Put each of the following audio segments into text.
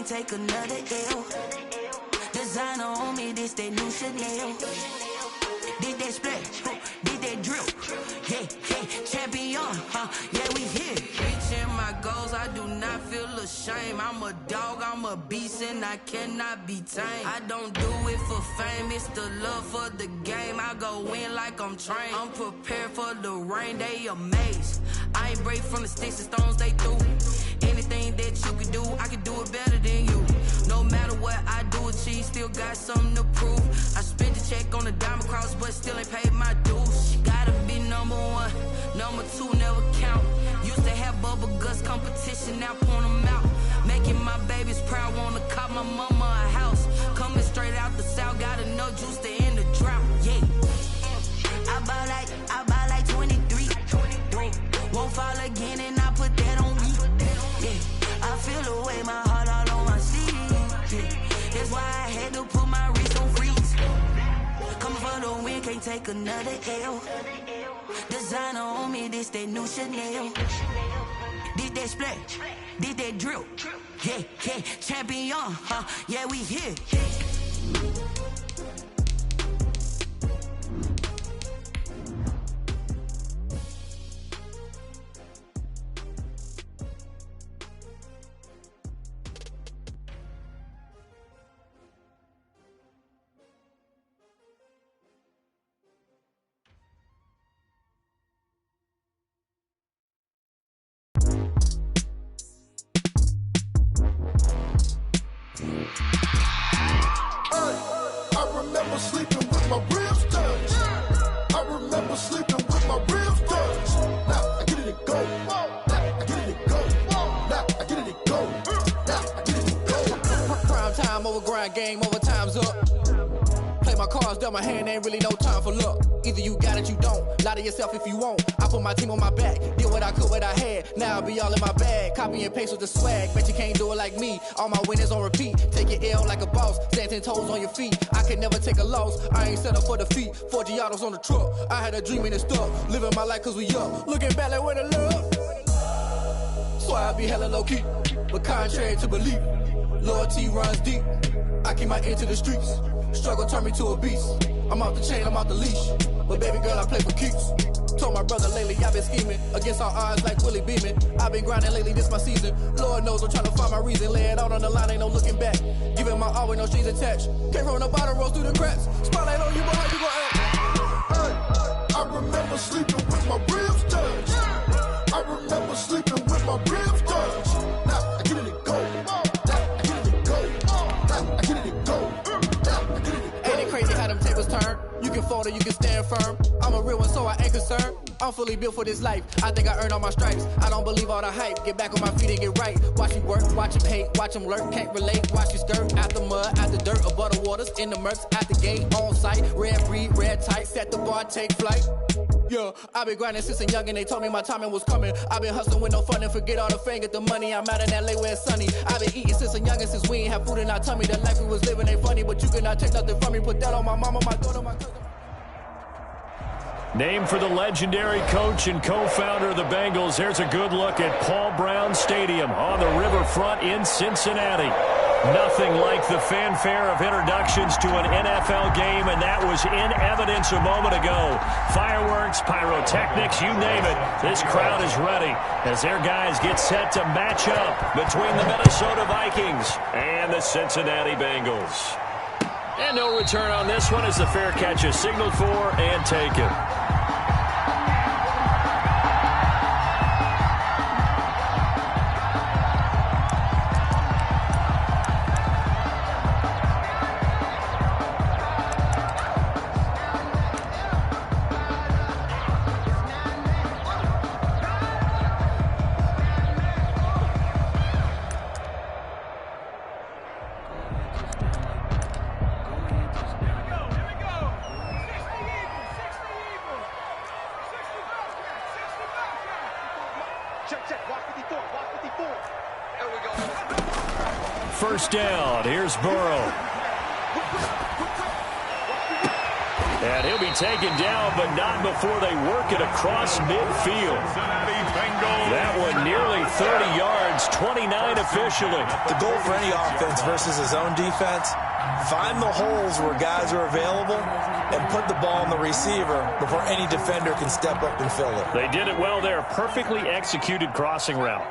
take another L. Designer on me, this that new Chanel. Did that splash, did that drip. Yeah, champion, yeah, we here. Reaching my goals, I do not feel ashamed. I'm a dog, I'm a beast, and I cannot be tamed. I don't do it for fame, it's the love for the game. I go in like I'm trained. I'm prepared for the rain, they amazed. I ain't break from the sticks and stones they threw. Anything that you can do, I can do it better than you. No matter what I do, achieve, still got something to prove. I spent the check on the diamond cross, but still ain't paid my dues. Gotta be number one, number two never count. Used to have bubble guts competition, now point them out. Making my babies proud, wanna cop my mama a house. Coming straight out the south, got enough juice to end the drought. Yeah, I buy like 23. Won't fall again, and I put that on me. Yeah, I feel the way, my heart all on my sleeve. Yeah, that's why I had to put my wrist on freeze. Coming for the win, can't take another L. Designer on me, this that new Chanel. Did that splash, did that drip. Yeah, champion, yeah, we here. Game over, time's up. Play my cards, dealt my hand, ain't really no time for luck. Either you got it, you don't. Lie to yourself if you won't. I put my team on my back, did what I could, what I had. Now I'll be all in my bag, copy and paste with the swag. Bet you can't do it like me. All my winners on repeat. Take your L like a boss, stand 10 toes on your feet. I can never take a loss, I ain't set up for defeat. 4 Giottos on the truck, I had a dream and it stuck. Living my life cause we up, looking back like where the love. So I be hella low key, but contrary to belief, loyalty runs deep. I keep my ear to the streets. Struggle turned me to a beast. I'm off the chain, I'm off the leash. But baby girl, I play for keeps. Told my brother lately, I've been scheming. Against all odds like Willie Beeman. I've been grinding lately, this my season. Lord knows I'm trying to find my reason. Lay it out on the line, ain't no looking back. Giving my all with no strings attached. Came from the bottom, rose through the cracks. Spotlight on you, but how you gon' act? Hey, I remember sleeping with my ribs touched. I remember sleeping with my ribs touched. Now I get it, go. You can fold or you can stand firm. I'm a real one, so I ain't concerned. I'm fully built for this life. I think I earned all my stripes. I don't believe all the hype. Get back on my feet and get right. Watch me work, watch him hate, watch him lurk. Can't relate, watch you skirt. Out the mud, out the dirt, above the waters, in the murks, at the gate, on site. Red breed, red tight, set the bar, take flight. Yeah, I been grinding since a young and they told me my timing was coming. I been hustling with no fun and forget all the fame, get the money. I'm out in LA where it's sunny. I been eating since a young and since we ain't have food in our tummy. The life we was living ain't funny, but you cannot take nothing from me. Put that on my mama, my daughter, my cousin. Named for the legendary coach and co-founder of the Bengals, there's a good look at Paul Brown Stadium on the riverfront in Cincinnati. Nothing like the fanfare of introductions to an NFL game, and that was in evidence a moment ago. Fireworks, pyrotechnics, you name it. This crowd is ready as their guys get set to match up between the Minnesota Vikings and the Cincinnati Bengals. And no return on this one as the fair catch is signaled for and taken. First down, here's Burrow. And he'll be taken down, but not before they work it across midfield. That one nearly 30 yards, 29 officially. The goal for any offense versus his own defense, find the holes where guys are available and put the ball on the receiver before any defender can step up and fill it. They did it well there. Perfectly executed crossing route.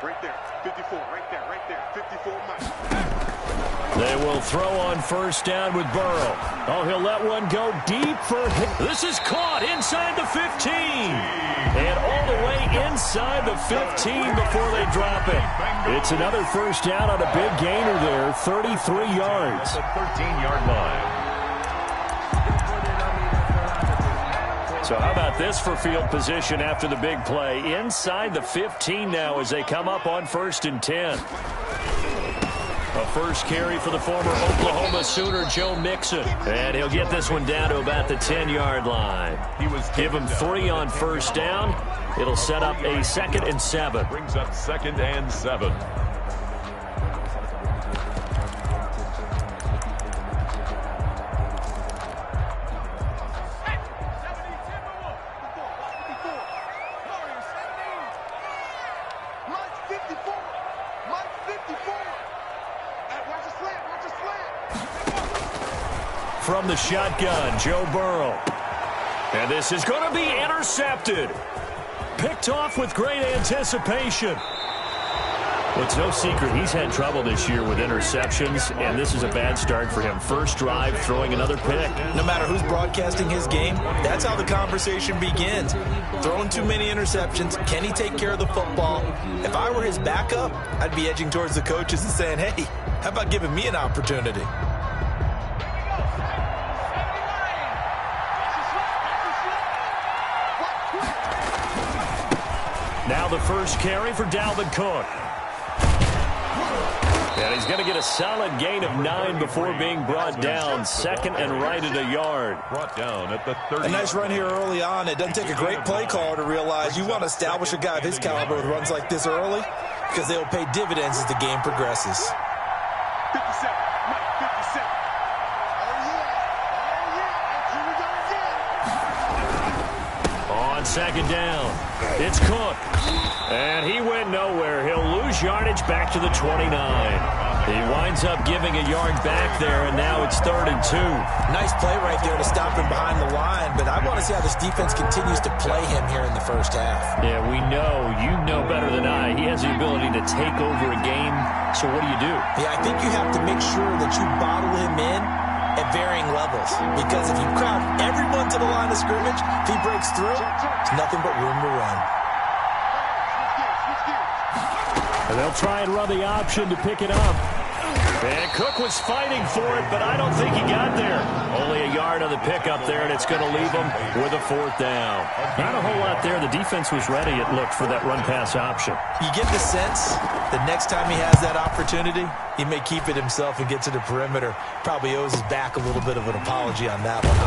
Right there, 54, right there, 54 miles. They will throw on first down with Burrow. Oh, he'll let one go deep for him. This is caught inside the 15. And all the way inside the 15 before they drop it. It's another first down on a big gainer there, 33 yards. The 13-yard line. So how about this for field position after the big play? Inside the 15 now as they come up on 1st and 10. A first carry for the former Oklahoma Sooner, Joe Mixon. And he'll get this one down to about the 10-yard line. Give him 3 on first down. It'll set up a 2nd and 7. Brings up 2nd and 7. From the shotgun, Joe Burrow. And this is going to be intercepted. Picked off with great anticipation. Well, it's no secret he's had trouble this year with interceptions, and this is a bad start for him. First drive, throwing another pick. No matter who's broadcasting his game, that's how the conversation begins. Throwing too many interceptions. Can he take care of the football? If I were his backup, I'd be edging towards the coaches and saying, hey, how about giving me an opportunity? Now the first carry for Dalvin Cook. And he's going to get a solid gain of 9 before being brought down. 2nd and right at a yard. Brought down at the 30. A nice run here early on. It doesn't take a great play caller to realize you want to establish a guy of his caliber with runs like this early because they'll pay dividends as the game progresses. 57, Mike, 57. On 2nd down, it's Cook. And he went nowhere. He'll lose yardage back to the 29. He winds up giving a yard back there, and now it's 3rd and 2. Nice play right there to stop him behind the line, but I want to see how this defense continues to play him here in the first half. Yeah, we know. You know better than I. He has the ability to take over a game, so what do? Yeah, I think you have to make sure that you bottle him in at varying levels, because if you crowd everyone to the line of scrimmage, if he breaks through, it's nothing but room to run. And they'll try and run the option to pick it up. And Cook was fighting for it, but I don't think he got there. Only a yard on the pickup there, and it's going to leave him with a 4th down. Not a whole lot there. The defense was ready, it looked, for that run-pass option. You get the sense that next time he has that opportunity, he may keep it himself and get to the perimeter. Probably owes his back a little bit of an apology on that one.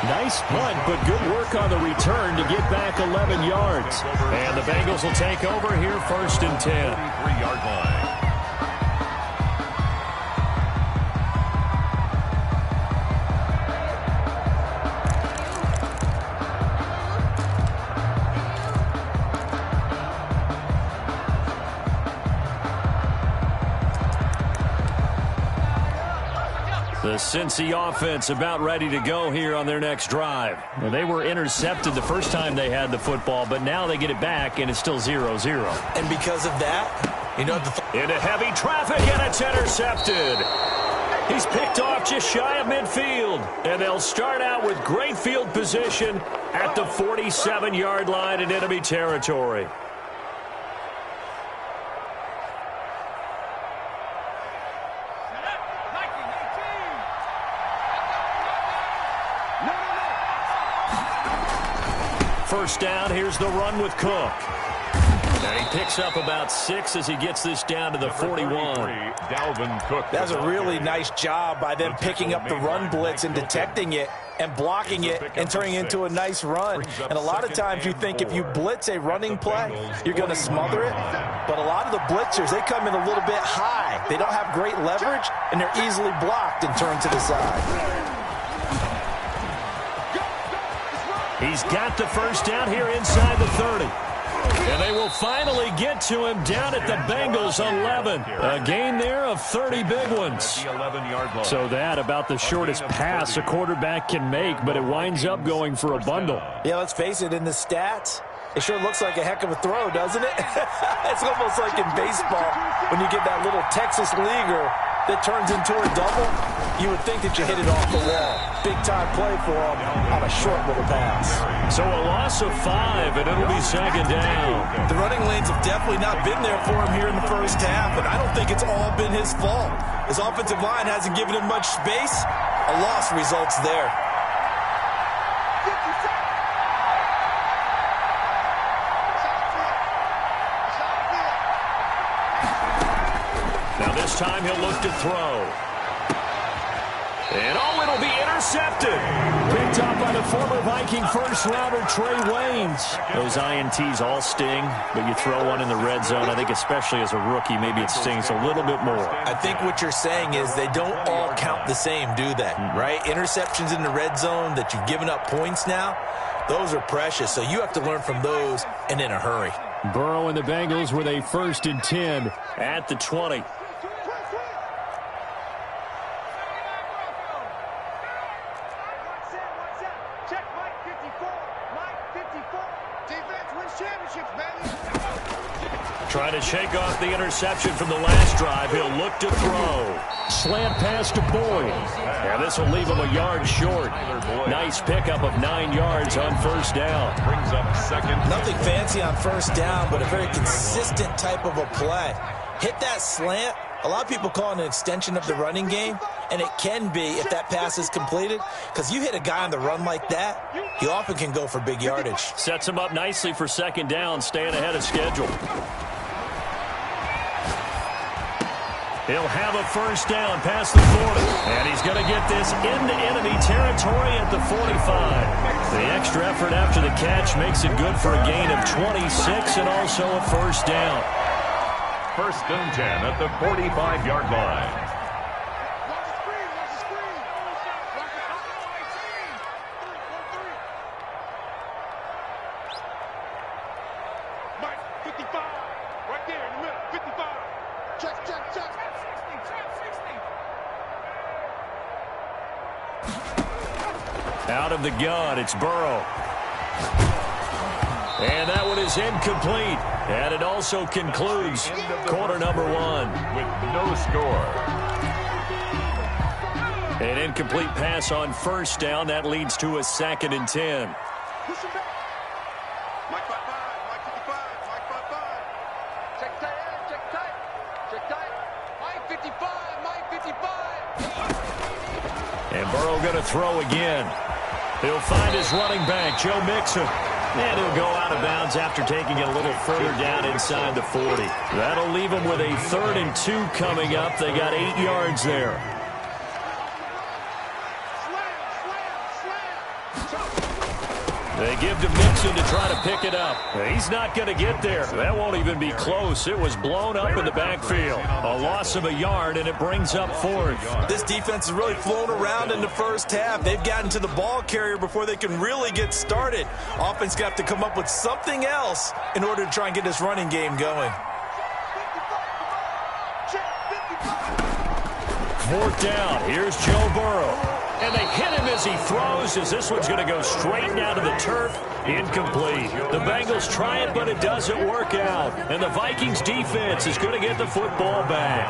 Nice punt, but good work on the return to get back 11 yards. And the Bengals will take over here, 1st and 10. 3-yard line. The Cincy offense about ready to go here on their next drive. Well, they were intercepted the first time they had the football, but now they get it back, and it's still 0-0. And because of that, you know, into heavy traffic, and it's intercepted. He's picked off just shy of midfield, and they'll start out with great field position at the 47-yard line in enemy territory. First down, here's the run with Cook. And he picks up about 6 as he gets this down to the 41. Dalvin Cook. That's a really nice job by them picking up the run blitz and detecting it. and blocking it and turning it into a nice run. And a lot of times you think if you blitz a running play, you're going to smother it. But a lot of the blitzers, they come in a little bit high. They don't have great leverage, and they're easily blocked and turned to the side. He's got the first down here inside the 30. And they will finally get to him down at the Bengals 11. A gain there of 30 big ones. So that about the shortest pass a quarterback can make, but it winds up going for a bundle. Yeah, let's face it, in the stats, it sure looks like a heck of a throw, doesn't it? It's almost like in baseball when you get that little Texas leaguer that turns into a double. You would think that you hit it off the wall. Big-time play for him on a short little pass. So a loss of 5, and it'll be second down. The running lanes have definitely not been there for him here in the first half, and I don't think it's all been his fault. His offensive line hasn't given him much space. A loss results there. Now this time he'll look to throw. And it'll be intercepted. Picked up by the former Viking first-rounder Trey Waynes. Those INTs all sting, but you throw one in the red zone, I think especially as a rookie, maybe it stings a little bit more. I think what you're saying is they don't all count the same, do they? Right? Interceptions in the red zone that you've given up points now, those are precious, so you have to learn from those and in a hurry. Burrow and the Bengals with a 1st and 10 at the 20. Trying to shake off the interception from the last drive. He'll look to throw. Slant pass to Boyd. And this will leave him a yard short. Nice pickup of 9 yards on first down. Brings up second. Nothing fancy on first down, but a very consistent type of a play. Hit that slant. A lot of people call it an extension of the running game, and it can be if that pass is completed, because you hit a guy on the run like that, he often can go for big yardage. Sets him up nicely for second down, staying ahead of schedule. He'll have a first down past the 40. And he's going to get this into enemy territory at the 45. The extra effort after the catch makes it good for a gain of 26 and also a first down. 1st and 10 at the 45-yard line. Out of the gun, it's Burrow. And that one is incomplete. And it also concludes quarter number 1. With no score. An incomplete pass on first down. That leads to a 2nd and 10. Push him back. Mike 55, Mike 55, Mike 55. Check tight, check tight, check tight. Mike 55, Mike 55. And Burrow going to throw again. He'll find his running back, Joe Mixon. And he'll go out of bounds after taking it a little further down inside the 40. That'll leave him with a 3rd and 2 coming up. They got 8 yards there. They give to Mixon to try to pick it up. He's not going to get there. That won't even be close. It was blown up in the backfield. A loss of a yard, and it brings up 4th. This defense has really flown around in the first half. They've gotten to the ball carrier before they can really get started. Offense got to come up with something else in order to try and get this running game going. 4th down. Here's Joe Burrow. And they hit him as he throws, as this one's going to go straight down to the turf. Incomplete. The Bengals try it, but it doesn't work out. And the Vikings defense is going to get the football back.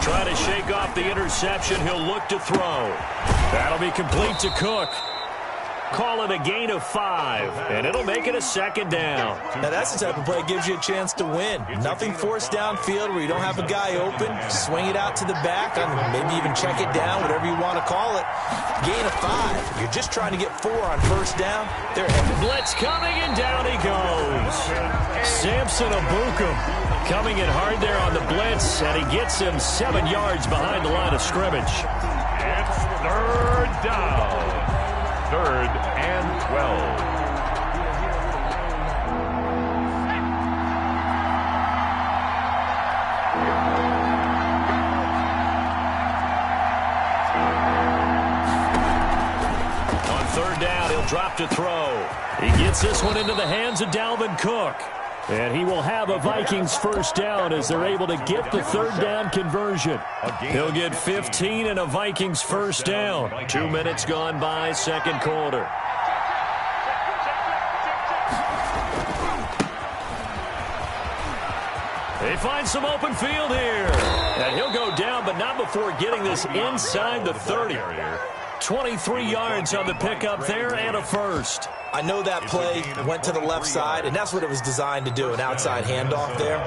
Trying to shake off the interception. He'll look to throw. That'll be complete to Cook. Call it a gain of 5, and it'll make it a second down. Now, that's the type of play that gives you a chance to win. Nothing forced downfield where you don't have a guy open. Swing it out to the back, maybe even check it down, whatever you want to call it. Gain of 5. You're just trying to get 4 on first down. They're heavy. Blitz coming, and down he goes. Samson Ebukam coming in hard there on the blitz, and he gets him 7 yards behind the line of scrimmage. It's third down. 3rd and 12. On 3rd down, he'll drop to throw. He gets this one into the hands of Dalvin Cook. And he will have a Vikings first down as they're able to get the 3rd down conversion. He'll get 15 and a Vikings first down. 2 minutes gone by, second quarter. They find some open field here. And he'll go down, but not before getting this inside the 30. 23 yards on the pickup there and a first. I know that play went to the left side, and that's what it was designed to do, an outside handoff there.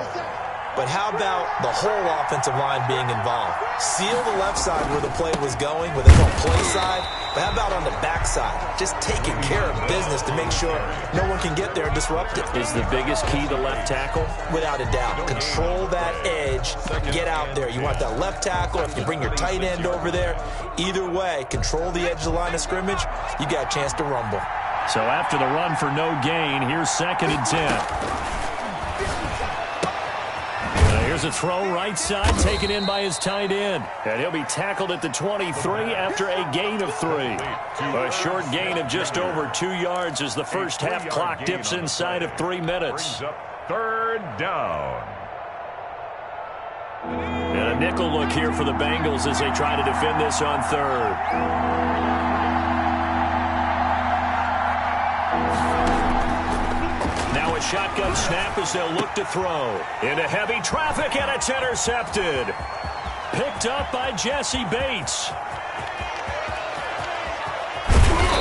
But how about the whole offensive line being involved? Seal the left side where the play was going, where they go play side. But how about on the back side? Just taking care of business to make sure no one can get there and disrupt it. Is the biggest key the left tackle? Without a doubt. Control that edge. Get out there. You want that left tackle. If you bring your tight end over there, either way, control the edge of the line of scrimmage, you got a chance to rumble. So after the run for no gain, here's 2nd and 10. Here's a throw right side taken in by his tight end. And he'll be tackled at the 23 after a gain of 3. A short gain of just over 2 yards as the first half clock dips inside of 3 minutes. 3rd down. And a nickel look here for the Bengals as they try to defend this on 3rd. Now a shotgun snap as they'll look to throw. Into heavy traffic, and it's intercepted. Picked up by Jesse Bates.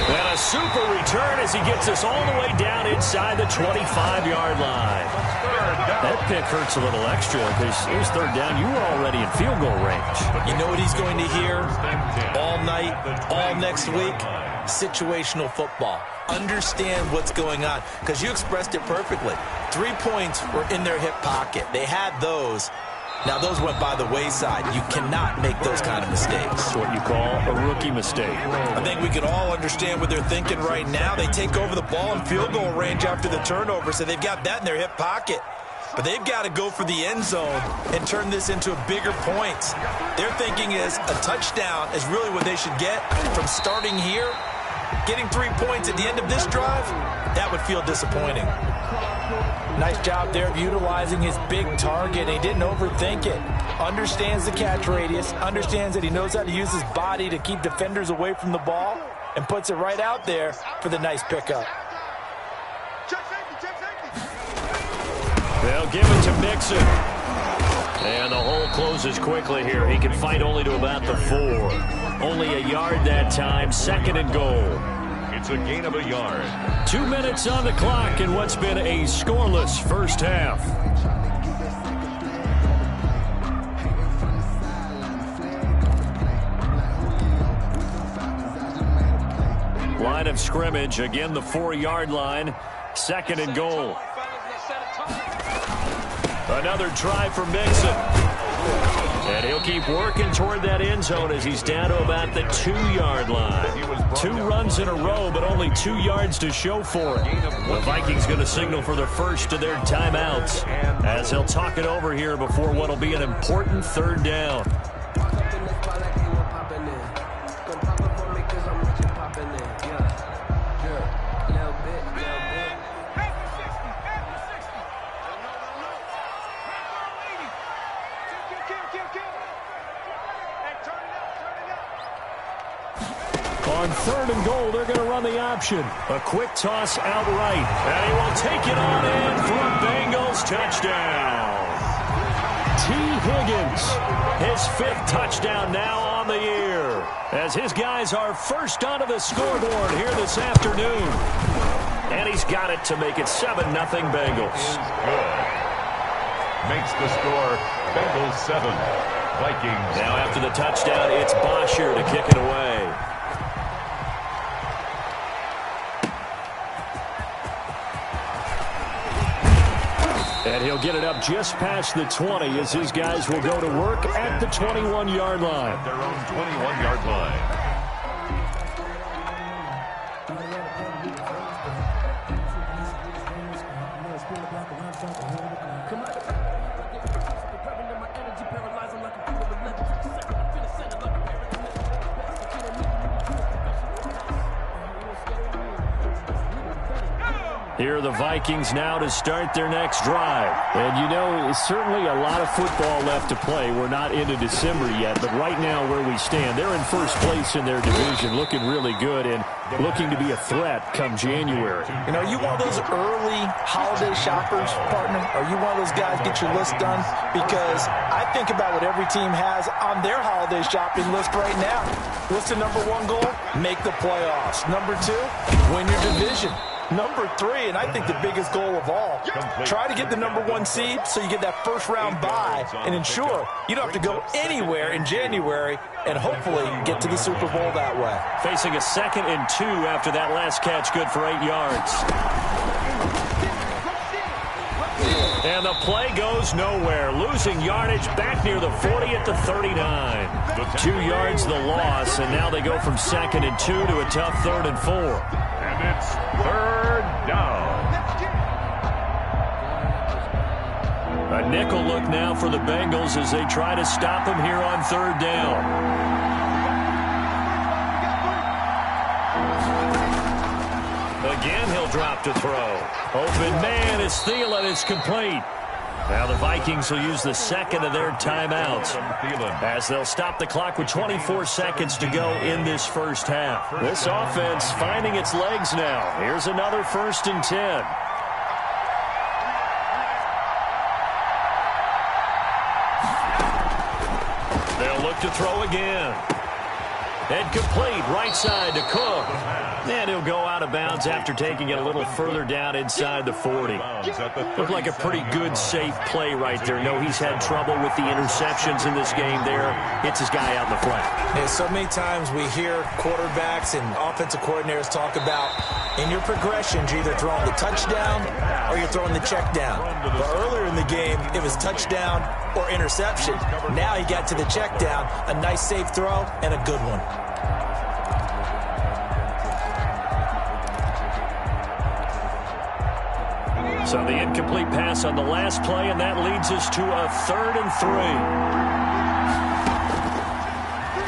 And a super return as he gets us all the way down inside the 25-yard line. That pick hurts a little extra because here's 3rd down. You were already in field goal range. You know what he's going to hear all night, all next week? Situational football. Understand what's going on, because you expressed it perfectly. 3 points were in their hip pocket. They had those. Now, those went by the wayside. You cannot make those kind of mistakes. That's what you call a rookie mistake. I think we can all understand what they're thinking right now. They take over the ball in field goal range after the turnover, so they've got that in their hip pocket. But they've got to go for the end zone and turn this into bigger points. Their thinking is a touchdown is really what they should get from starting here. Getting 3 points at the end of this drive, that would feel disappointing. Nice job there of utilizing his big target. He didn't overthink it. Understands the catch radius, understands that he knows how to use his body to keep defenders away from the ball, and puts it right out there for the nice pickup. They'll give it to Mixon. And the hole closes quickly here. He can fight only to about the 4. Only a yard that time. 2nd and goal. It's a gain of a yard. 2 minutes on the clock in what's been a scoreless first half. Line of scrimmage. Again, the 4-yard line. 2nd and goal. Another try for Mixon. And he'll keep working toward that end zone as he's down to about the 2-yard line. 2 runs in a row, but only 2 yards to show for it. The Vikings going to signal for the first of their timeouts as they'll talk it over here before what will be an important 3rd down. On 3rd and goal, they're going to run the option. A quick toss outright. And he will take it on in for a Bengals touchdown. T. Higgins, his 5th touchdown now on the year. as his guys are first onto the scoreboard here this afternoon. And he's got it to make it 7-0 Bengals. Is good. Makes the score Bengals 7, Vikings. Now after the touchdown, it's Bosher to kick it away. And he'll get it up just past the 20 as his guys will go to work at the 21-yard line. At their own 21-yard line. Here are the Vikings now to start their next drive. And, you know, certainly a lot of football left to play. We're not into December yet, but right now where we stand, they're in first place in their division, looking really good and looking to be a threat come January. You know, are you one of those early holiday shoppers, partner? Are you one of those guys get your list done? Because I think about what every team has on their holiday shopping list right now. What's the number one goal? Make the playoffs. Number two, win your division. Number three, and I think the biggest goal of all, try to get the number one seed so you get that first round bye and ensure you don't have to go anywhere in January and hopefully get to the Super Bowl that way. Facing a 2nd and 2 after that last catch, good for 8 yards. And the play goes nowhere. Losing yardage back near the 40 at the 39. 2 yards the loss, and now they go from 2nd and 2 to a tough 3rd and 4. And it's 3rd down. A nickel look now for the Bengals as they try to stop him here on 3rd down. Again, he'll drop to throw. Open man is Thielen. It's complete. Now the Vikings will use the 2nd of their timeouts as they'll stop the clock with 24 seconds to go in this first half. This offense finding its legs now. Here's another 1st and 10. They'll look to throw again. And complete right side to Cook. And he'll go out of bounds after taking it a little further down inside the 40. Looked like a pretty good, safe play right there. No, he's had trouble with the interceptions in this game there. Hits his guy out in the flat. Yeah, so many times we hear quarterbacks and offensive coordinators talk about in your progressions, you're either throwing the touchdown or you're throwing the check down. But earlier in the game, it was touchdown or interception. Now he got to the check down, a nice safe throw, and a good one. So the incomplete pass on the last play, and that leads us to a 3rd and 3.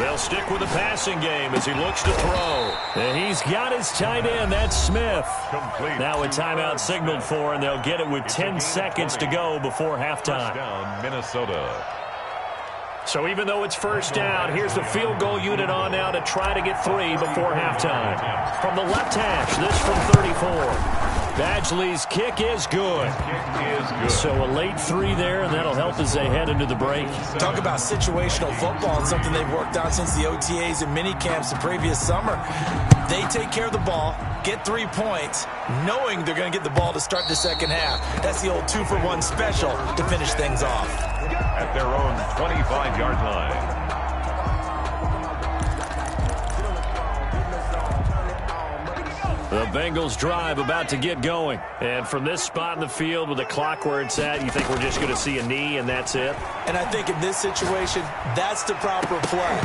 They'll stick with the passing game as he looks to throw. And he's got his tight end. That's Smith. Complete. Now a timeout signaled for, and they'll get it with 10 seconds to go before halftime. Down, Minnesota. So even though it's 1st down, here's the field goal unit on now to try to get 3 before halftime. From the left hash, this from 34. Badgley's kick is good. So a late 3 there, and that'll help as they head into the break. Talk about situational football and something they've worked on since the OTAs and mini camps the previous summer. They take care of the ball, get 3 points, knowing they're going to get the ball to start the second half. That's the old 2-for-1 special to finish things off. At their own 25-yard line. The Bengals drive about to get going. And from this spot in the field with the clock where it's at, you think we're just going to see a knee and that's it? And I think in this situation, that's the proper play.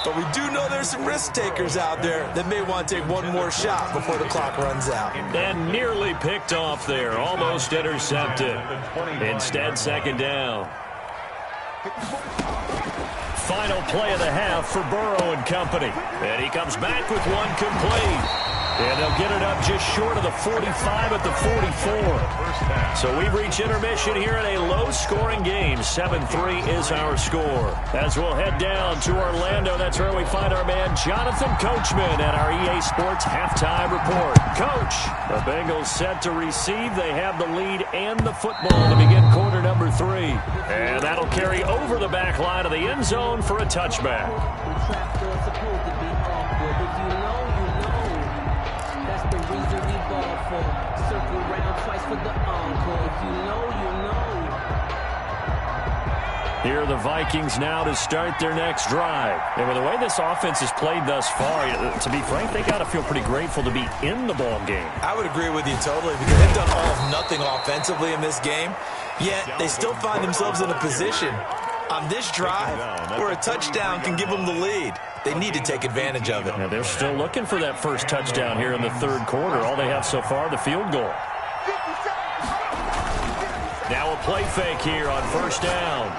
But we do know there's some risk takers out there that may want to take one more shot before the clock runs out. And nearly picked off there. Almost intercepted. Instead, 2nd down. Final play of the half for Burrow and company. And he comes back with one complete. And they'll get it up just short of the 45 at the 44. So we've reached intermission here in a low-scoring game. 7-3 is our score. As we'll head down to Orlando, that's where we find our man Jonathan Coachman at our EA Sports Halftime Report. Coach, the Bengals set to receive. They have the lead and the football to begin quarter number 3. And that'll carry over the back line of the end zone for a touchback. you know, that's the reason we ball for. Circle round twice for the encore. If you know, you know. Here are the Vikings now to start their next drive. And with the way this offense has played thus far, to be frank, they got to feel pretty grateful to be in the ball game. I would agree with you totally because they've done all of nothing offensively in this game, yet they still find themselves in a position on this drive where a touchdown can give them the lead. They need to take advantage of it. Now they're still looking for that first touchdown here in the third quarter. All they have so far, the field goal. Now a play fake here on first down.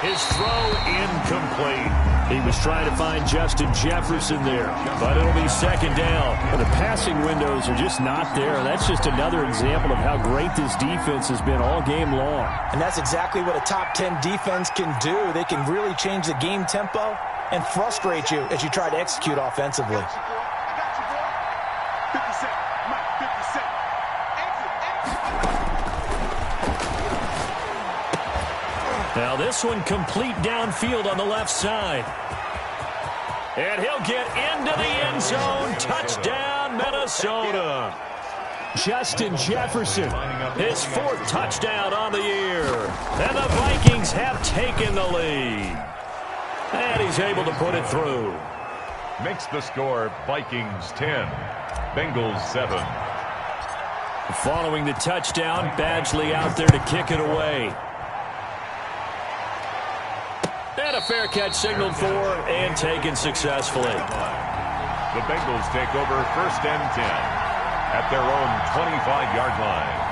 His throw incomplete. He was trying to find Justin Jefferson there, but it'll be second down. Well, the passing windows are just not there. That's just another example of how great this defense has been all game long. And that's exactly what a top 10 defense can do. They can really change the game tempo and frustrate you as you try to execute offensively. Now this one complete downfield on the left side. And he'll get into the end zone. Touchdown, Minnesota. Justin Jefferson. His fourth touchdown on the year. And the Vikings have taken the lead. And he's able to put it through. Makes the score Vikings 10, Bengals 7. Following the touchdown, Badgley out there to kick it away. And a fair catch signaled for and taken successfully. The Bengals take over first and 10 at their own 25-yard line.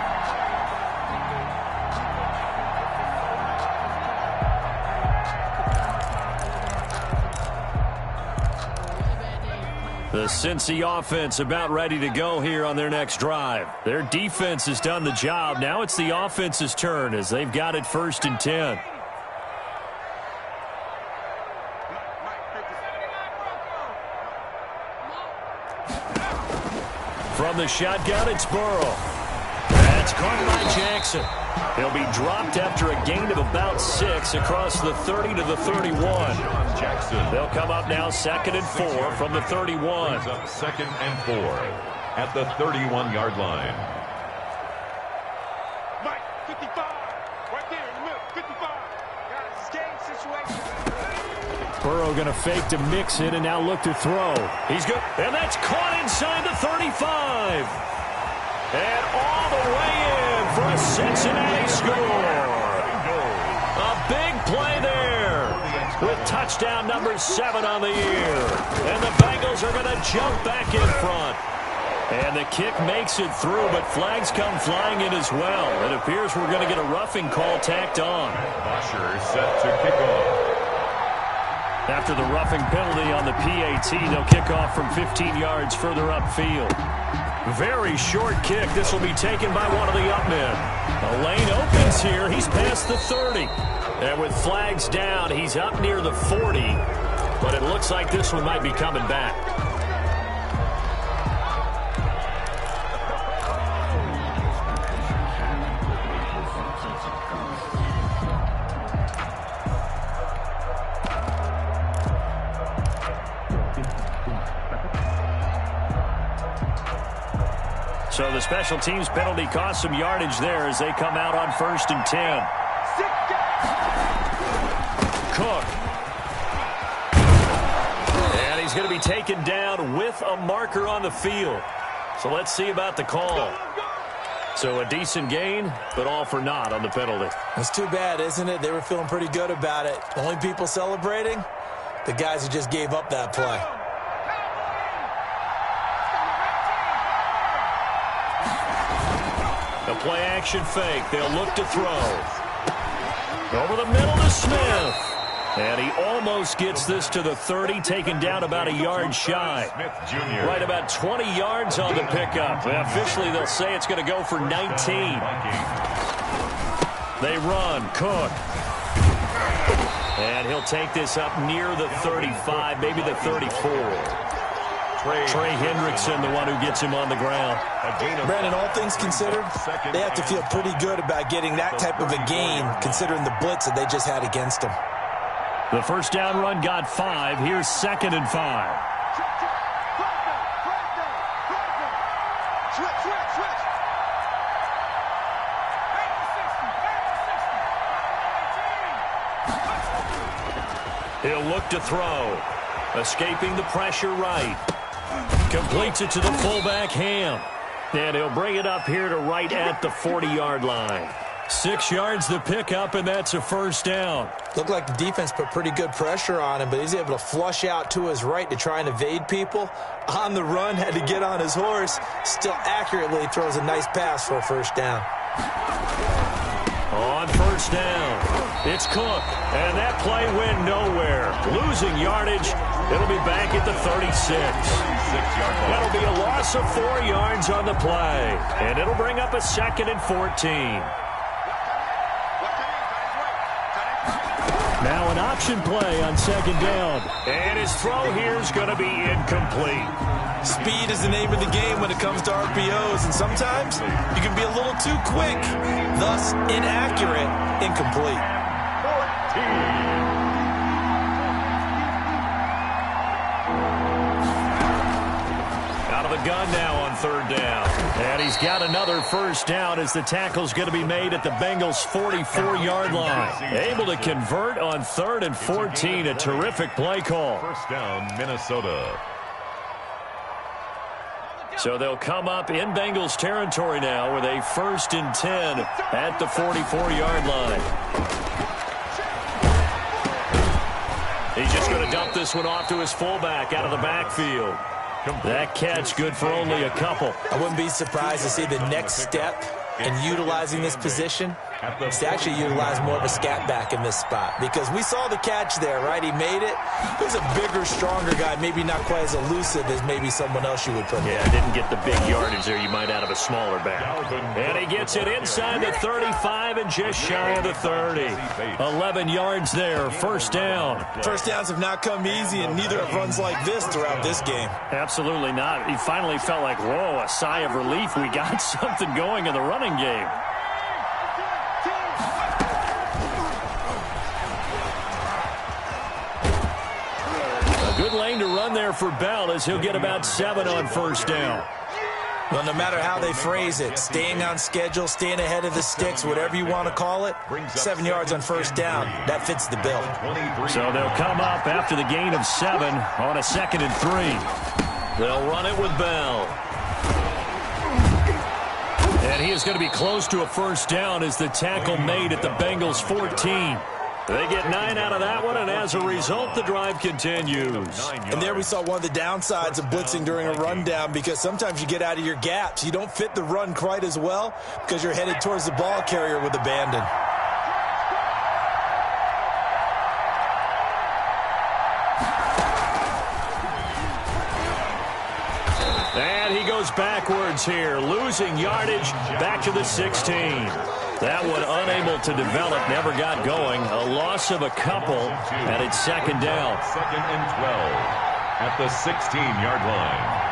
The Cincy offense about ready to go here on their next drive. Their defense has done the job. Now it's the offense's turn as they've got it first and 10. From the shotgun, it's Burrow. That's caught by Jackson. He'll be dropped after a gain of about 6 across the 30 to the 31. They'll come up now second and 4 from the 31. Up second and 4 at the 31-yard line. Mike, 55, right there in the middle, 55. Guys, it's game situation. Burrow going to fake to mix it and now look to throw. He's good. And that's caught inside the 35. And all the way in for a Cincinnati score. A big play there with touchdown number 7 on the year. And the Bengals are going to jump back in front. And the kick makes it through, but flags come flying in as well. It appears we're going to get a roughing call tacked on. Bosher set to kick off. After the roughing penalty on the PAT, they'll kick off from 15 yards further upfield. Very short kick. This will be taken by one of the up men. The lane opens here. He's past the 30. And with flags down, he's up near the 40. But it looks like this one might be coming back. So the special teams penalty cost some yardage there as they come out on first and 10. Cook. And he's going to be taken down with a marker on the field. So let's see about the call. So a decent gain, but all for naught on the penalty. It's too bad, isn't it? They were feeling pretty good about it. Only people celebrating? The guys who just gave up that play. A play-action fake. They'll look to throw. Over the middle to Smith. And he almost gets this to the 30, taken down about a yard shy. Smith Jr. Right about 20 yards on the pickup. Officially, they'll say it's going to go for 19. They run. Cook. And he'll take this up near the 35, maybe the 34. Trey Hendrickson, the one who gets him on the ground. Brandon, all things considered, they have to feel pretty good about getting that type of a gain, considering the blitz that they just had against them. The first down run got 5. Here's second and 5. He'll look to throw. Escaping the pressure right. Completes it to the fullback, Ham. And he'll bring it up here to right at the 40-yard line. 6 yards to pick up, and that's a first down. Looked like the defense put pretty good pressure on him, but he's able to flush out to his right to try and evade people. On the run, had to get on his horse. Still accurately throws a nice pass for a first down. On first down, it's Cook, and that play went nowhere. Losing yardage, it'll be back at the 36. That'll be a loss of 4 yards on the play, and it'll bring up a 2nd and 14. Now an option play on 2nd down, and his throw here is going to be incomplete. Speed is the name of the game when it comes to RPOs, and sometimes you can be a little too quick, thus inaccurate, incomplete. 14. Out of the gun now on 3rd down. And he's got another first down as the tackle's going to be made at the Bengals' 44-yard line. Able to convert on 3rd and 14. A terrific play call. First down, Minnesota. So they'll come up in Bengals territory now with a 1st and 10 at the 44-yard line. He's just going to dump this one off to his fullback out of the backfield. That catch good for only a couple. I wouldn't be surprised to see the next step in utilizing this position is to actually utilize more of a scat back in this spot, because we saw the catch there, right? He made it. He was a bigger, stronger guy, maybe not quite as elusive as maybe someone else you would put there. Yeah, didn't get the big yardage there you might out of a smaller back. And he gets it inside the 35 and just shy of the 30. 11 yards there, first down. First downs have not come easy, and neither have runs like this throughout this game. Absolutely not. He finally felt like, whoa, a sigh of relief. We got something going in the running game. Good lane to run there for Bell as he'll get about 7 on first down. Well, no matter how they phrase it, staying on schedule, staying ahead of the sticks, whatever you want to call it, 7 yards on first down, that fits the bill. So they'll come up after the gain of 7 on a 2nd and 3. They'll run it with Bell. And he is going to be close to a first down as the tackle made at the Bengals' 14. They get 9 out of that one, and as a result, the drive continues. And there we saw one of the downsides of blitzing during a rundown, because sometimes you get out of your gaps. You don't fit the run quite as well because you're headed towards the ball carrier with abandon. And he goes backwards here, losing yardage back to the 16. That one unable to develop, never got going. A loss of a couple, and it's 2nd down. 2nd and 12 at the 16-yard line.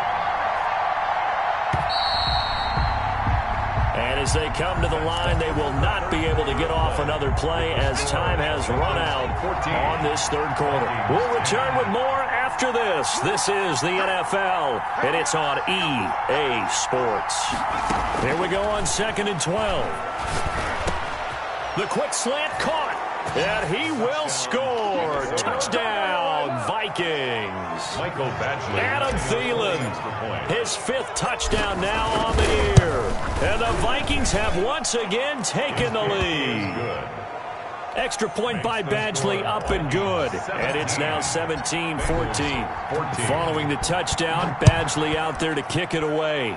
And as they come to the line, they will not be able to get off another play as time has run out on this 3rd quarter. We'll return with more after this. This is the NFL, and it's on EA Sports. Here we go on 2nd and 12. The quick slant caught, and he will score. Touchdown, Vikings. Michael Badgley. Adam Thielen, his 5th touchdown now on the year. And the Vikings have once again taken the lead. Extra point by Badgley, up and good. And it's now 17-14. Following the touchdown, Badgley out there to kick it away.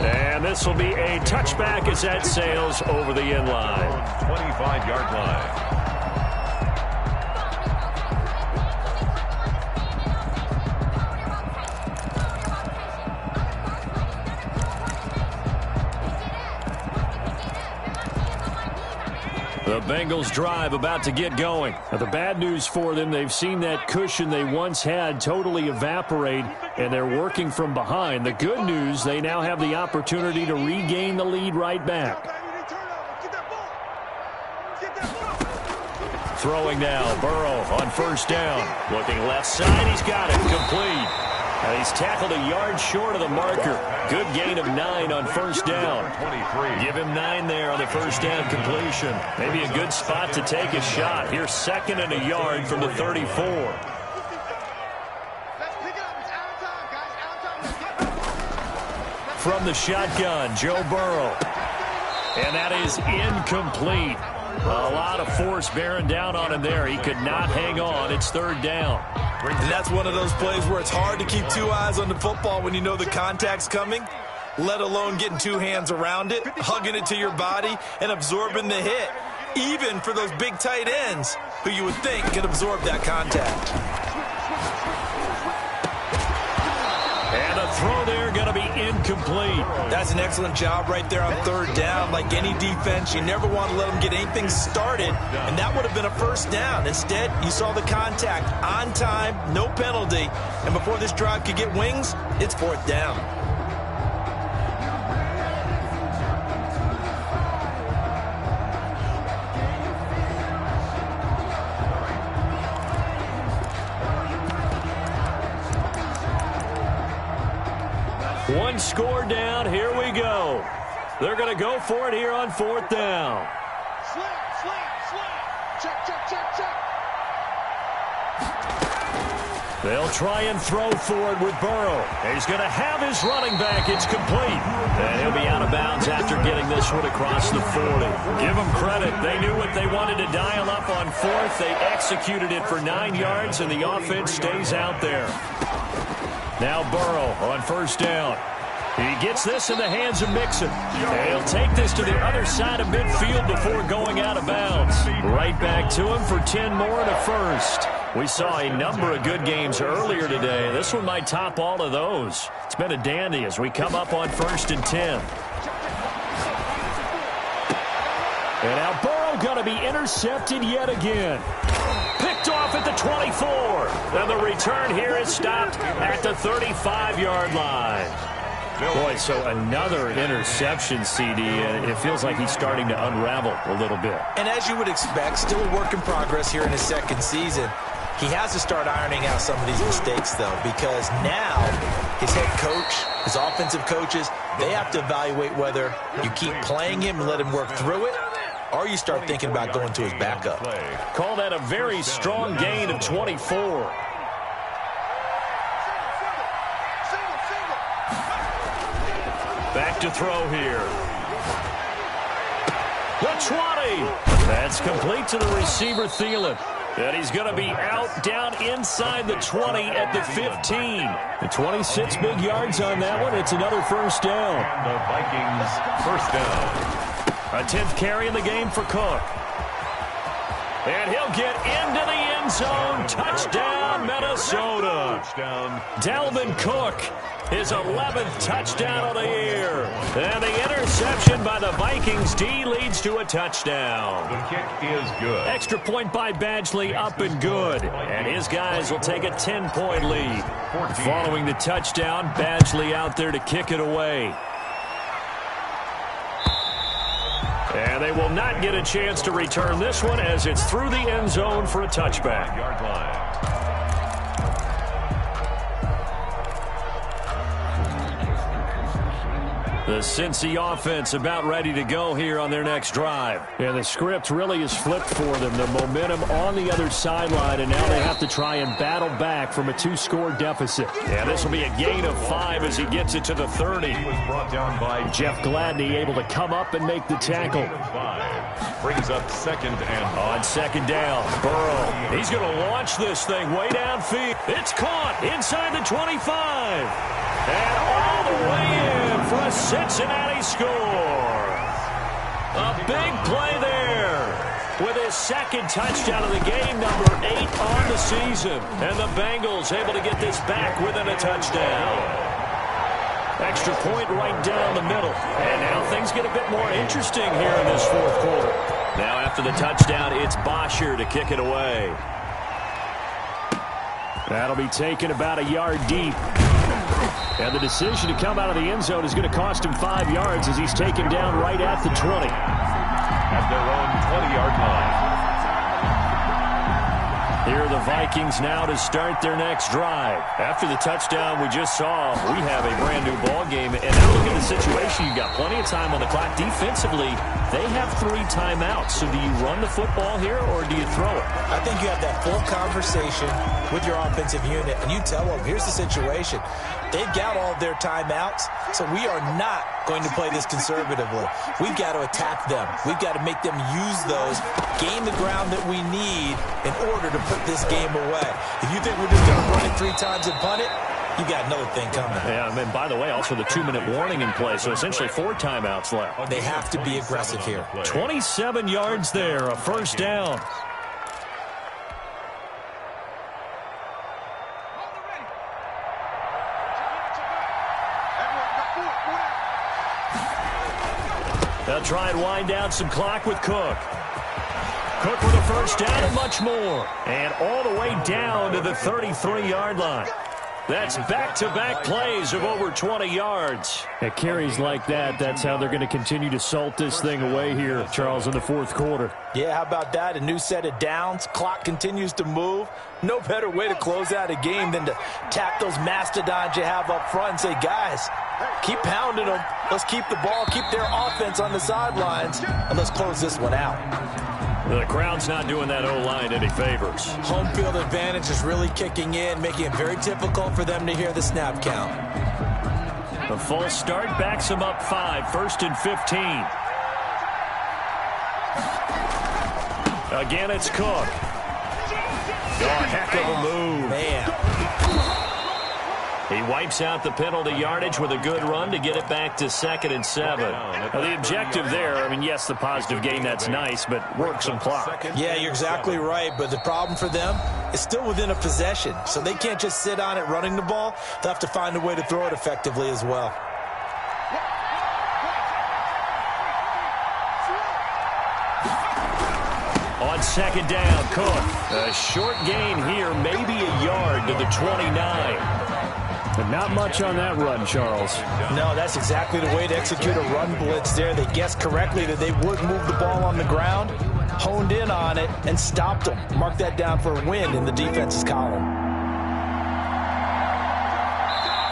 And this will be a touchback as that sails over the end line. 25-yard line. The Bengals drive about to get going. Now, the bad news for them, they've seen that cushion they once had totally evaporate, and they're working from behind. The good news, they now have the opportunity to regain the lead right back. Throwing now, Burrow on first down. Looking left side, he's got it, complete. And he's tackled a yard short of the marker. Good gain of 9 on first down. 23. Give him 9 there on the first down completion. Maybe a good spot to take a shot. Here's 2nd and a yard from the 34. From the shotgun, Joe Burrow. And that is incomplete. A lot of force bearing down on him there. He could not hang on. It's 3rd down. And that's one of those plays where it's hard to keep 2 eyes on the football when you know the contact's coming, let alone getting 2 hands around it, hugging it to your body, and absorbing the hit, even for those big tight ends who you would think can absorb that contact. And a throw there going to be incomplete. That's an excellent job right there on 3rd down. Like any defense, you never want to let them get anything started, and that would have been a first down. Instead, you saw the contact on time, no penalty, and before this drive could get wings, it's 4th down. One score down. Here we go. They're going to go for it here on 4th down. Check, check, check, check. They'll try and throw for it with Burrow. He's going to have his running back. It's complete. And he'll be out of bounds after getting this one across the 40. Give them credit. They knew what they wanted to dial up on 4th. They executed it for 9 yards, and the offense stays out there. Now Burrow on 1st down. He gets this in the hands of Mixon. And he'll take this to the other side of midfield before going out of bounds. Right back to him for 10 more and a first. We saw a number of good games earlier today. This one might top all of those. It's been a dandy as we come up on 1st and 10. And now Burrow going to be intercepted yet again. Picked off at the 24. And the return here is stopped at the 35-yard line. Boy, so another interception, CD, and it feels like he's starting to unravel a little bit. And as you would expect, still a work in progress here in his 2nd season. He has to start ironing out some of these mistakes, though, because now his head coach, his offensive coaches, they have to evaluate whether you keep playing him and let him work through it, or you start thinking about going to his backup. Call that a very strong gain of 24. Back to throw here. The 20. That's complete to the receiver, Thielen. And he's going to be out down inside the 20 at the 15. The 26 big yards on that one. It's another first down. The Vikings first down. A 10th carry in the game for Cook. And he'll get into the end zone. Touchdown, Minnesota. Touchdown. Dalvin Cook, his 11th touchdown of the year. And the interception by the Vikings D leads to a touchdown. The kick is good. Extra point by Badgley, up and good. And his guys will take a 10-point lead. Following the touchdown, Badgley out there to kick it away. And they will not get a chance to return this one as it's through the end zone for a touchback. Yard line. The Cincy offense about ready to go here on their next drive. And the script really is flipped for them. The momentum on the other sideline, and now they have to try and battle back from a 2-score deficit. And this will be a gain of 5 as he gets it to the 30. He was brought down by Jeff Gladney able to come up and make the tackle. 5. Brings up 2nd and on 2nd down, Burrow. He's going to launch this thing way downfield. It's caught inside the 25. And all the way in for a Cincinnati score. A big play there with his 2nd touchdown of the game, number 8 on the season. And the Bengals able to get this back within a touchdown. Extra point right down the middle. And now things get a bit more interesting here in this 4th quarter. Now after the touchdown, it's Bosher to kick it away. That'll be taken about a yard deep. And the decision to come out of the end zone is going to cost him 5 yards as he's taken down right at the 20. At their own 20-yard line. Here are the Vikings now to start their next drive. After the touchdown we just saw, we have a brand new ball game. And now look at the situation. You've got plenty of time on the clock. Defensively, they have 3 timeouts. So do you run the football here or do you throw it? I think you have that full conversation with your offensive unit, and you tell them, here's the situation. They've got all of their timeouts, so we are not going to play this conservatively. We've got to attack them. We've got to make them use those, gain the ground that we need in order to put this game away. If you think we're just going to run it 3 times and punt it, you got another thing coming. Yeah, and by the way, also the 2-minute warning in play, so essentially 4 timeouts left. They have to be aggressive here. 27 yards there, a first down. They'll try and wind down some clock with Cook. Cook with a first down and much more. And all the way down to the 33-yard line. That's back-to-back plays of over 20 yards. At carries like that, that's how they're going to continue to salt this thing away here, Charles, in the fourth quarter. Yeah, how about that? A new set of downs. Clock continues to move. No better way to close out a game than to tap those mastodons you have up front and say, guys, keep pounding them. Let's keep the ball, keep their offense on the sidelines, and let's close this one out. The crowd's not doing that O-line any favors. Home field advantage is really kicking in, making it very difficult for them to hear the snap count. The false start backs them up 5, 1st and 15. Again, it's Cook. Oh, heck of a move. Man. He wipes out the penalty yardage with a good run to get it back to 2nd and 7. Now, the objective there, I mean, yes, the positive gain, that's nice, but work some clock. Yeah, you're exactly right, but the problem for them is still within a possession, so they can't just sit on it running the ball. They'll have to find a way to throw it effectively as well. On 2nd down, Cook. A short gain here, maybe a yard to the 29. But not much on that run, Charles. No, that's exactly the way to execute a run blitz there. They guessed correctly that they would move the ball on the ground, honed in on it, and stopped them. Mark that down for a win in the defense's column.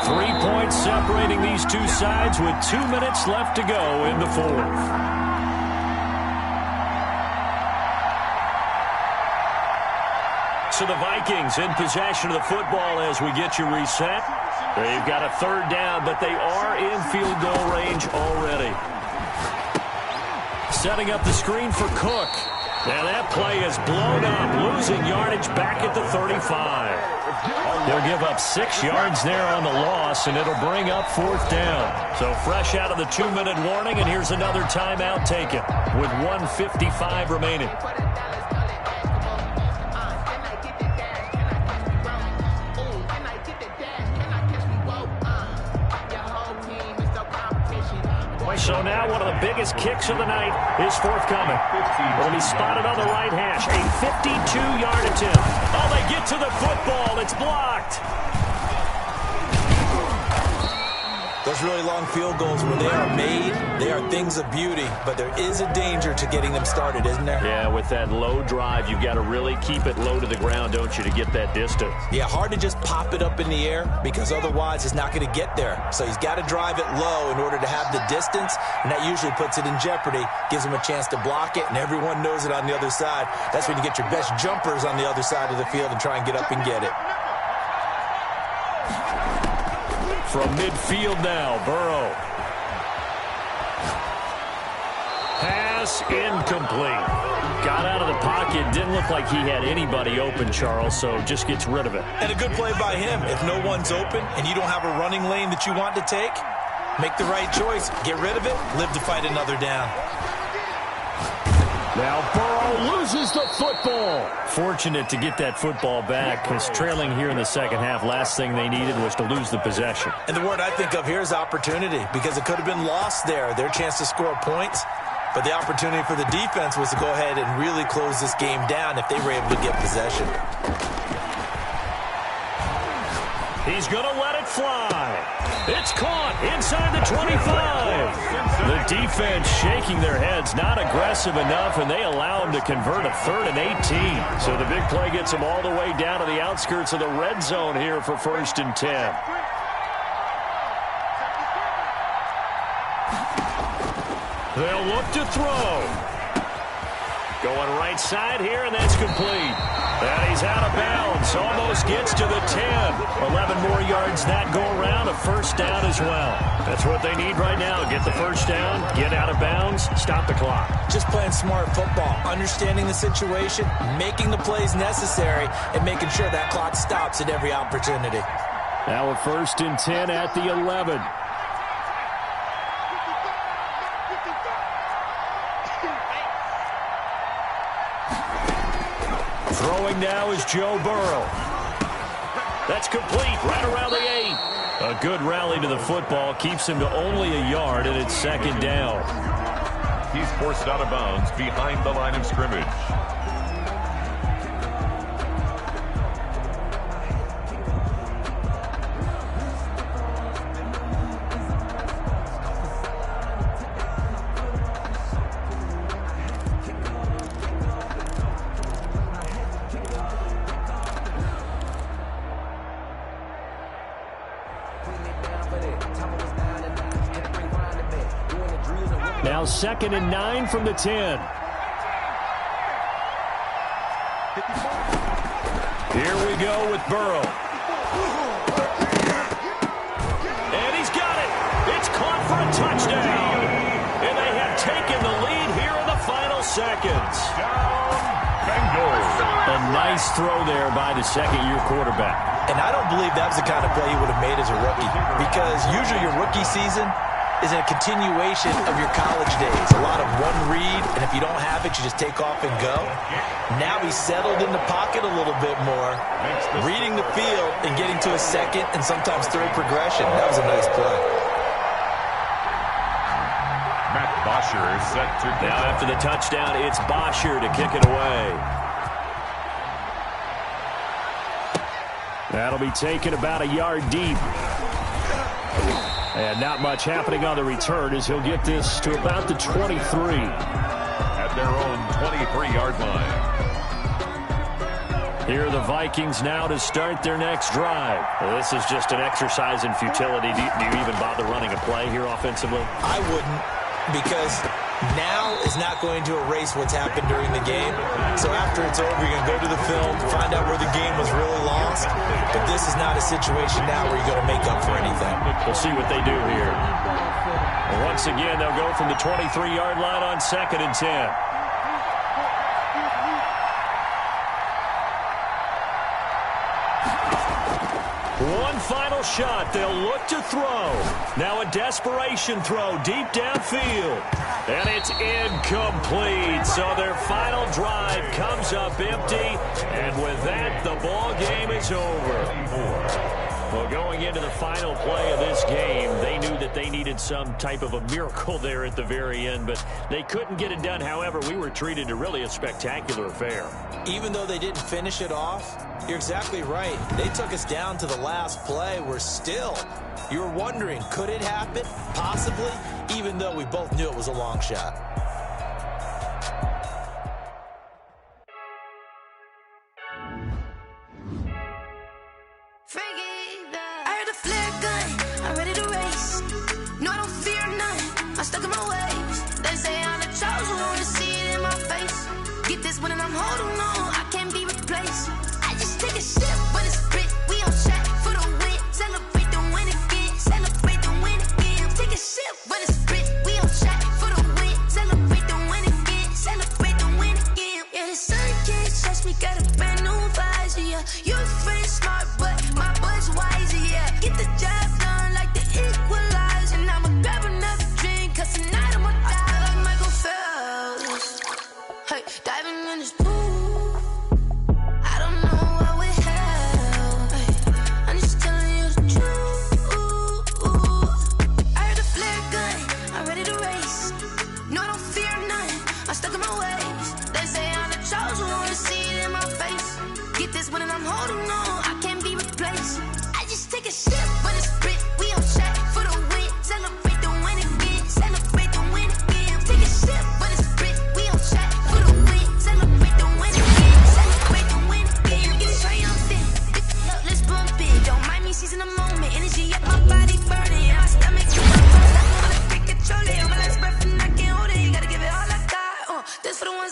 3 points separating these two sides with 2 minutes left to go in the fourth. So the Vikings in possession of the football as we get you reset. They've got a 3rd down, but they are in field goal range already. Setting up the screen for Cook. Now that play is blown up, losing yardage back at the 35. They'll give up 6 yards there on the loss, and it'll bring up 4th down. So fresh out of the 2-minute warning, and here's another timeout taken with 1:55 remaining. So now one of the biggest kicks of the night is forthcoming. It'll be spotted on the right hash. A 52-yard attempt. Oh, they get to the football. It's blocked. Those really long field goals, when they are made, they are things of beauty, but there is a danger to getting them started, isn't there? Yeah, with that low drive, you've got to really keep it low to the ground, don't you, to get that distance. Yeah, hard to just pop it up in the air because otherwise it's not going to get there. So he's got to drive it low in order to have the distance, and that usually puts it in jeopardy, gives him a chance to block it, and everyone knows it on the other side. That's when you get your best jumpers on the other side of the field and try and get up and get it. From midfield now, Burrow. Pass incomplete. Got out of the pocket. Didn't look like he had anybody open, Charles, so just gets rid of it. And a good play by him. If no one's open and you don't have a running lane that you want to take, make the right choice. Get rid of it. Live to fight another down. Now Burrow loses the football. Fortunate to get that football back, because trailing here in the second half, last thing they needed was to lose the possession. And the word I think of here is opportunity, because it could have been lost there, their chance to score points. But the opportunity for the defense was to go ahead and really close this game down if they were able to get possession. He's going to let it fly. It's caught inside the 25. The defense shaking their heads, not aggressive enough, and they allow them to convert a 3rd and 18. So the big play gets them all the way down to the outskirts of the red zone here for 1st and 10. They'll look to throw. Going right side here, and that's complete. And he's out of bounds. Almost gets to the 10. 11 more yards that go around. A 1st down as well. That's what they need right now. Get the 1st down, get out of bounds, stop the clock. Just playing smart football, understanding the situation, making the plays necessary, and making sure that clock stops at every opportunity. Now a 1st and 10 at the 11. Throwing now is Joe Burrow. That's complete right around the 8. A good rally to the football keeps him to only a yard, and it's 2nd down. He's forced out of bounds behind the line of scrimmage. Now 2nd and 9 from the 10. Here we go with Burrow. And he's got it. It's caught for a touchdown. And they have taken the lead here in the final seconds. A nice throw there by the 2nd-year quarterback. And I don't believe that was the kind of play he would have made as a rookie, because usually your rookie season is a continuation of your college days. A lot of one read, and if you don't have it, you just take off and go. Now he's settled in the pocket a little bit more, reading the field and getting to a 2nd and sometimes 3rd progression. That was a nice play. Matt Bosher is set to go. Now after the touchdown, it's Bosher to kick it away. That'll be taken about a yard deep. And not much happening on the return as he'll get this to about the 23. At their own 23-yard line. Here are the Vikings now to start their next drive. Well, this is just an exercise in futility. Do you even bother running a play here offensively? I wouldn't, because now is not going to erase what's happened during the game. So after it's over, you're going to go to the film, find out where the game was really lost. But this is not a situation now where you're going to make up for anything. We'll see what they do here. And once again, they'll go from the 23-yard line on 2nd and 10. One final shot. They'll look to throw. Now a desperation throw deep downfield. And it's incomplete. So their final drive comes up empty. And with that, the ball game is over. Well, going into the final play of this game, they knew that they needed some type of a miracle there at the very end, but they couldn't get it done. However, we were treated to really a spectacular affair. Even though they didn't finish it off, you're exactly right. They took us down to the last play. We're still, you were wondering, could it happen? Possibly, even though we both knew it was a long shot. Get this one and I'm holding on. I can't be replaced. I just take a sip, but it's spit. We on track. she's in the moment. Energy up, my body burning. Yeah, my stomach to my throat. I'm gonna take control it. On my last breath and I can't hold it. You gotta give it all I got. This for the ones that